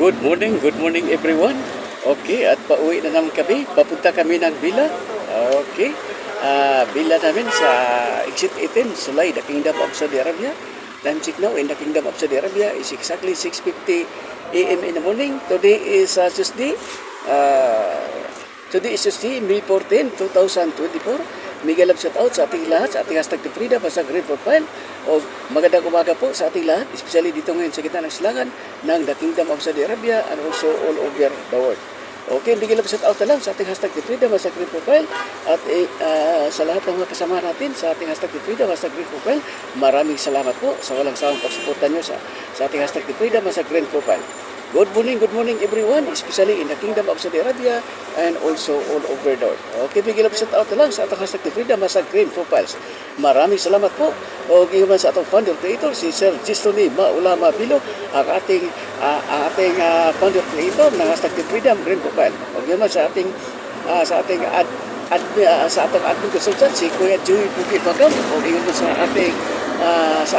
Good morning everyone. Okay, at pauwi na naman kami. Papunta kami ng Villa. Okay. Villa namin sa exit 18, Sulay, the Kingdom of Saudi Arabia. Time check now in the Kingdom of Saudi Arabia is exactly 6:50 a.m. in the morning. Today is Tuesday. Today is Tuesday, May 14, 2024. Mega love shout out sa ating lahat, sa ating hashtag Frida, basta great profile. O magandang umaga po sa ating lahat, especially dito ngayon sa gitna ng silangan ng the Kingdom of Saudi Arabia and also all over the world. Okay, mega love shout out na lang sa ating hashtag Frida, basta great profile. At sa lahat ng mga kasama natin sa ating hashtag Frida, basta great profile, maraming salamat po sa walang sawang pagsuporta nyo sa ating hashtag Frida, basta great profile. Good morning everyone, especially in the Kingdom of Saudi Arabia and also all over the world. Okay, bigyan lang shout out na lang sa atong hashtag Freedom sa Green Profiles. Maraming salamat po. O giman sa atong founder creator, si Sir Gistoni Maulama Bilo, ang ating founder creator ng hashtag Freedom Green Profile. O giman sa ating admin consultant, si Kuya Joey Bukit Macam. O giman sa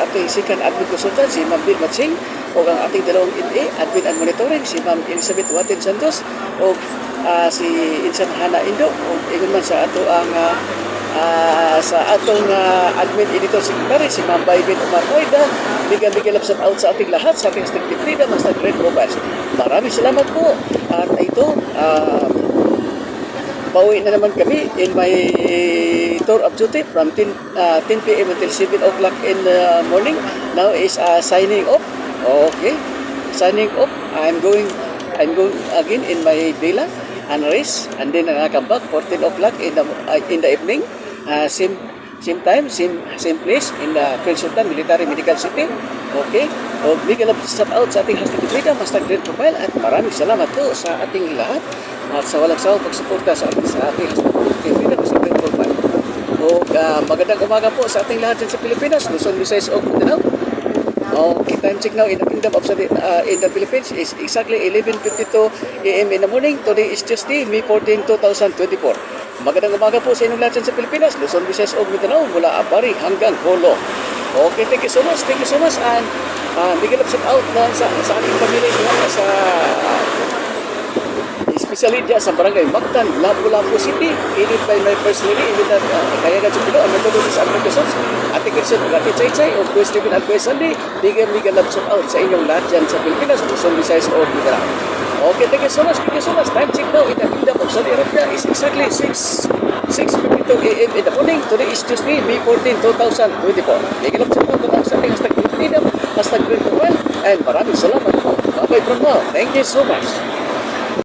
ating second admin consultant, si Ma'am Bill Matsing. O ang ating dalawang NA, admin and monitoring, si Ma'am Elizabeth Watin Santos o si Insan Hana Indo o ingon man sa ato ang admin editor secretary, si Ma'am Baybin Omar Oida. Bigyan love shout out sa ating lahat sa ating Strictly Freedom at sa Great Profiles. Maraming salamat po. At ito, pauwi na naman kami in my tour of duty from 10 p.m. until 7 o'clock in the morning. Now is signing off. Okay, signing off. I'm going again in my villa and rest, and then I come back 14 o'clock in the evening. Same time, same place in the Prince Sultan Military Medical City. Okay, bigyan lang shout out sa ating hashtag Freedom, hashtag Great Profile, at maraming salamat po sa ating lahat at sa walang sawang pagsuporta sa ating hashtag Freedom, hashtag Great Profile. Magandang umaga po sa ating lahat dyan sa Pilipinas, Luzon, Visayas, o Mindanao. Okay, time check now in the Kingdom of Saudi in the Philippines is exactly 11:52 a.m. in the morning. Today is Tuesday, May 14, 2024. Magandang umaga po sa inyong lahat sa Pilipinas, Luzon, Visayas, o Mindanao, mula Abari hanggang Holo. Okay, thank you so much, and bigyan lang shout out na sa ating pamilya diyan sa especially diyan sa Barangay Mactan, Lapu-Lapu City, headed by my first lady, kaya nga Jupilo, ang nagtulong sa America Sons, Ate Kirsten, Ate Chay-Chay, o Kuya Stephen at Kuya Sandy. Bigyan love shout out sa inyong lahat dyan sa Pilipinas, Luzon, Visayas, o Mindanao. Okay, thank you so much. Time check now in the Kingdom of Saudi Arabia is exactly 6:52 a.m. in the morning. Today is Tuesday, May 14, 2024. Bigyan love shout out na lang sa ating hashtag Freedom, hashtag Green Profile, and maraming salamat po. Bye-bye from now. Thank you so much.